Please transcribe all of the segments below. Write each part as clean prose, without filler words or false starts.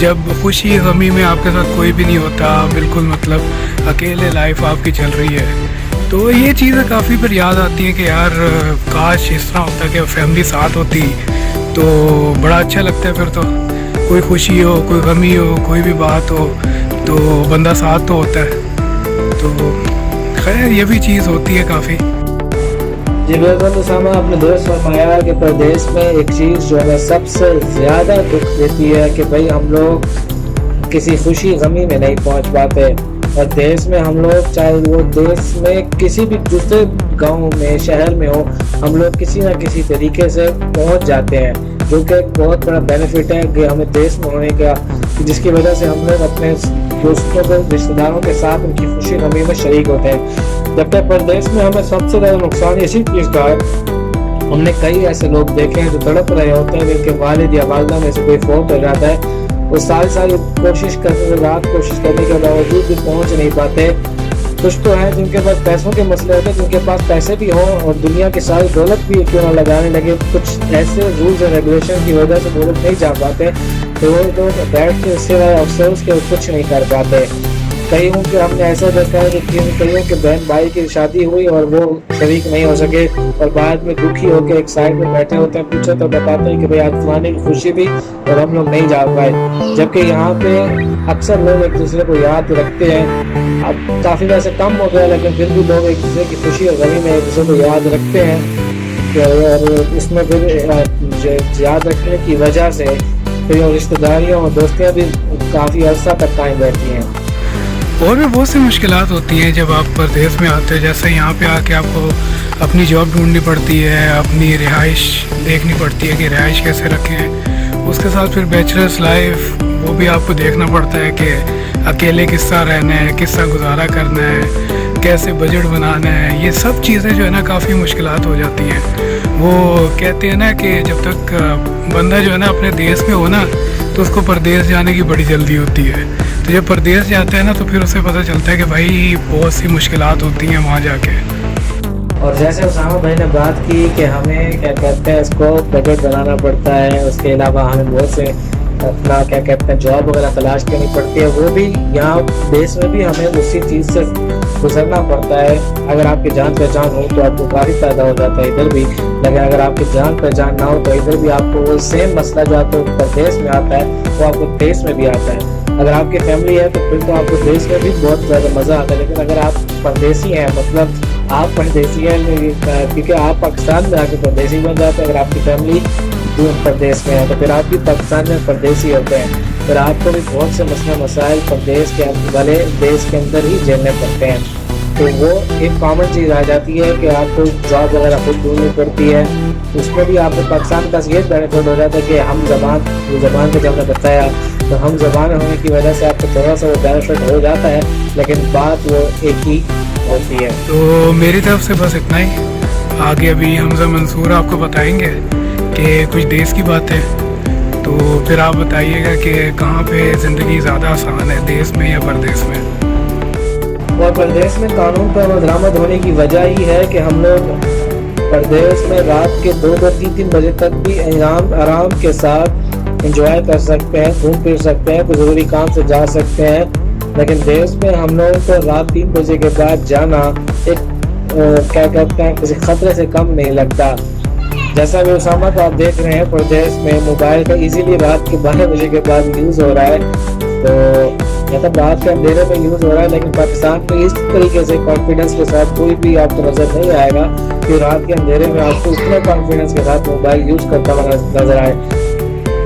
جب خوشی غمی میں آپ کے ساتھ کوئی بھی نہیں ہوتا، بالکل مطلب اکیلے لائف آپ کی چل رہی ہے، تو یہ چیزیں کافی پھر یاد آتی ہیں کہ یار کاش اس طرح ہوتا کہ فیملی ساتھ ہوتی تو بڑا اچھا لگتا ہے. پھر تو کوئی خوشی ہو، کوئی غمی ہو، کوئی بھی بات ہو تو بندہ ساتھ تو ہوتا ہے. تو خیر یہ بھی چیز ہوتی ہے کافی. جی بالکل اسامہ، اپنے دوست فرمایا کہ پردیس میں ایک چیز جو ہے سب سے زیادہ دکھ دیتی ہے کہ بھائی ہم لوگ کسی خوشی غمی میں نہیں پہنچ پاتے، اور دیس میں ہم لوگ چاہے وہ دیس میں کسی بھی دوسرے گاؤں میں شہر میں ہو، ہم لوگ کسی نہ کسی طریقے سے پہنچ جاتے ہیں، جو کہ ایک بہت بڑا بینیفٹ ہے کہ ہمیں دیس میں ہونے کا، جس کی وجہ سے ہم لوگ اپنے دوستوں کو، رشتہ داروں کے ساتھ ان کی خوشی غمی میں شریک ہوتے ہیں. جبکہ پردیس میں ہمیں سب سے زیادہ نقصان اسی چیز کا ہے، ہم نے کئی ایسے لوگ دیکھے ہیں جو تڑپ رہے ہوتے ہیں، جن کے والد یا والدہ میں سے کوئی فوت ہو جاتا ہے، وہ ساری کوشش کرنے کے باوجود بھی پہنچ نہیں پاتے. کچھ تو ہے جن کے پاس پیسوں کے مسئلے ہوتے ہیں، جن کے پاس پیسے بھی ہوں اور دنیا کی ساری دولت بھی کیوں نہ لگانے لگے، کچھ ایسے رولز اینڈ ریگولیشن کی وجہ سے وہ لوگ نہیں جا پاتے، تو وہ لوگ بیٹھ کے سوائے افسوس کے کچھ نہیں کر پاتے. کئیوں کے ہم نے ایسا دیکھا ہے کہ کئیوں کے بہن بھائی کی شادی ہوئی اور وہ شریک نہیں ہو سکے، اور بعد میں دکھی ہو کے ایک سائڈ میں بیٹھے ہوتے ہیں، پوچھو تو بتاتے ہیں کہ بھائی آج فلانے کی خوشی بھی اور ہم لوگ نہیں جا پائے. جبکہ یہاں پہ اکثر لوگ ایک دوسرے کو یاد رکھتے ہیں، اب کافی ویسے کم ہو گیا لیکن پھر بھی لوگ ایک دوسرے کی خوشی اور غمی میں ایک دوسرے کو یاد رکھتے ہیں، اور اس میں پھر یاد رکھنے کی وجہ سے پھر رشتہ داریاں اور دوستیاں بھی کافی عرصہ تک قائم رہتی ہیں. اور بھی بہت سی مشکلات ہوتی ہیں جب آپ پردیس میں آتے ہیں، جیسے یہاں پہ آ کے آپ کو اپنی جاب ڈھونڈنی پڑتی ہے، اپنی رہائش دیکھنی پڑتی ہے کہ رہائش کیسے رکھیں، اس کے ساتھ پھر بیچلرس لائف وہ بھی آپ کو دیکھنا پڑتا ہے کہ اکیلے کس طرح رہنا ہے، کس طرح گزارا کرنا ہے، کیسے بجٹ بنانا ہے. یہ سب چیزیں جو ہے نا کافی مشکلات ہو جاتی ہیں. وہ کہتے ہیں نا کہ جب تک بندہ جو ہے نا اپنے دیس میں ہو نا تو اس کو پردیس جانے کی بڑی جلدی ہوتی ہے. تو جب پردیس جاتا ہے نا تو پھر اسے پتہ چلتا ہے کہ بھائی بہت سی مشکلات ہوتی ہیں وہاں جا کے. اور جیسے اسامہ بھائی نے بات کی کہ ہمیں کیا کہتے ہیں اس کو بجٹ بنانا پڑتا ہے، اس کے علاوہ ہمیں بہت سے اپنا کیا کہتے ہیں جاب وغیرہ تلاش کرنی پڑتی ہے، وہ بھی یہاں دیس میں بھی ہمیں اسی چیز سے گزرنا پڑتا ہے. اگر آپ کی جان پہچان ہو تو آپ کو کافی فائدہ ہو جاتا ہے ادھر بھی، لیکن اگر آپ کی جان پہچان نہ ہو تو ادھر بھی آپ کو وہ سیم مسئلہ جو آپ کو پردیس میں آتا ہے وہ آپ کو دیس میں بھی آتا ہے. اگر آپ کی فیملی ہے تو پھر تو آپ کو دیس میں بھی بہت زیادہ مزہ آتا ہے، لیکن اگر آپ پردیسی ہیں، مطلب آپ پردیسی ہیں کیونکہ آپ پاکستان میں آ کے پردیسی بن جاتے ہیں، اگر آپ کی فیملی پردیس میں ہے تو پھر آپ بھی پاکستان میں پردیسی ہوتے ہیں، پھر آپ کو بھی بہت سے مسائل پردیس کے والے دیش کے اندر ہی جھیلنے پڑتے ہیں. تو وہ ایک کامن چیز آ جاتی ہے کہ آپ کو جاب وغیرہ خود ڈھونڈنی پڑتی ہے. اس میں بھی آپ کو پاکستان کا یہ بینیفٹ ہو جاتا ہے کہ ہم زبان کو جب نے بتایا تو ہم زبان ہونے کی وجہ سے آپ کو تھوڑا سا وہ بینیفٹ ہو جاتا ہے، لیکن بات وہ ایک ہی ہوتی ہے. تو میری طرف سے بس اتنا ہی. آگے ابھی حمزہ منصور آپ کو بتائیں گے کہ کچھ دیس کی بات ہے، تو پھر آپ بتائیے گا کہ کہاں پہ زندگی زیادہ آسان ہے، دیس میں یا پردیس میں. اور پردیس میں قانون پر عمل درآمد ہونے کی وجہ ہی ہے کہ ہم لوگ پردیس میں رات کے 2-3 بجے تک بھی آرام کے ساتھ انجوائے کر سکتے ہیں، گھوم پھر سکتے ہیں، کوئی ضروری کام سے جا سکتے ہیں. لیکن دیس میں ہم لوگوں کو رات 3 بجے کے بعد جانا ایک کیا کہتے ہیں کسی خطرے سے کم نہیں لگتا. جیسا بھی اسامہ کو آپ دیکھ رہے ہیں پردیس میں موبائل کا ایزیلی رات کے 12 بجے کے بعد یوز ہو رہا ہے، تو مطلب رات کے اندھیرے میں یوز ہو رہا ہے. لیکن پاکستان میں اس طریقے سے کانفیڈنس کے ساتھ کوئی بھی آپ کو نظر نہیں آئے گا کہ رات کے اندھیرے میں آپ کو اتنے کانفیڈنس کے ساتھ موبائل یوز کرتا ہوا نظر آئے.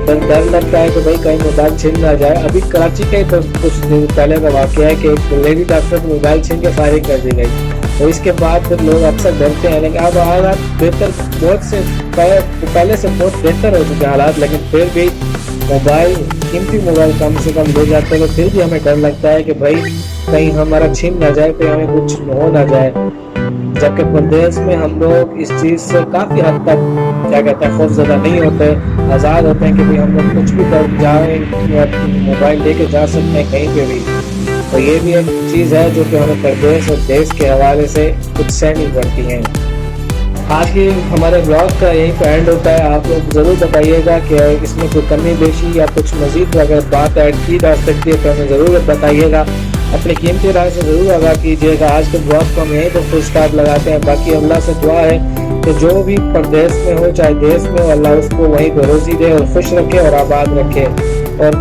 ڈر لگتا ہے کہ بھائی کہیں موبائل چھن نہ جائے. ابھی کراچی کا ہی کچھ دن پہلے کا واقعہ ہے کہ ایک لیڈی ڈاکٹر کو موبائل چھن کے فائرنگ کر دی گئی، تو اس کے بعد پھر لوگ اکثر ڈرتے ہیں. لیکن اب حالات بہتر بہت سے پہلے سے بہت بہتر ہو چکے حالات، لیکن پھر بھی موبائل قیمتی موبائل کم سے کم لے جاتے ہیں، پھر بھی ہمیں ڈر لگتا ہے کہ بھائی کہیں ہمارا چھن نہ جائے، کہیں ہمیں کچھ ہو نہ جائے. جبکہ پردیس میں ہم لوگ اس چیز سے کافی حد تک کیا کہتے ہیں خوف زدہ نہیں ہوتے، آزاد ہوتے ہیں کہ بھائی ہم لوگ کچھ بھی کر جائیں، موبائل لے کے جا سکتے ہیں کہیں پہ بھی. تو یہ بھی ایک چیز ہے جو کہ ہمیں پردیس اور دیس کے حوالے سے کچھ سہنی پڑتی ہیں. آج کے ہمارے بلاگ کا یہیں پہ اینڈ ہوتا ہے. آپ لوگ ضرور بتائیے گا کہ اس میں کوئی کمی بیشی یا کچھ مزید اگر بات ایڈ کی جا سکتی ہے تو ہمیں ضرور بتائیے گا. اپنی قیمتی رائے سے ضرور آگاہ کیجیے گا. آج کے بلاگ کو ہم یہیں پہ فل اسٹاپ لگاتے ہیں. باقی اللہ سے دعا ہے کہ جو بھی پردیس میں ہو چاہے دیس میں ہو, اللہ اس کو وہیں پہ روزی دے اور خوش رکھے اور آباد رکھے. اور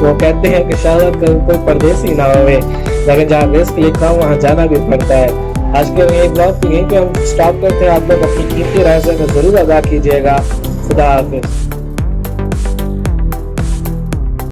وہ کہتے ہیں کہ شاید کوئی پردیسی نہ ہوئے, لیکن جہاں رزق لکھا ہو وہاں جانا بھی پڑتا ہے. آج کے یہ بلاگ یہیں پہ ہم اسٹاپ کرتے ہیں. آپ لوگ اپنی قیمتی رائے سے ضرور ادا کیجیے گا. خدا حافظ.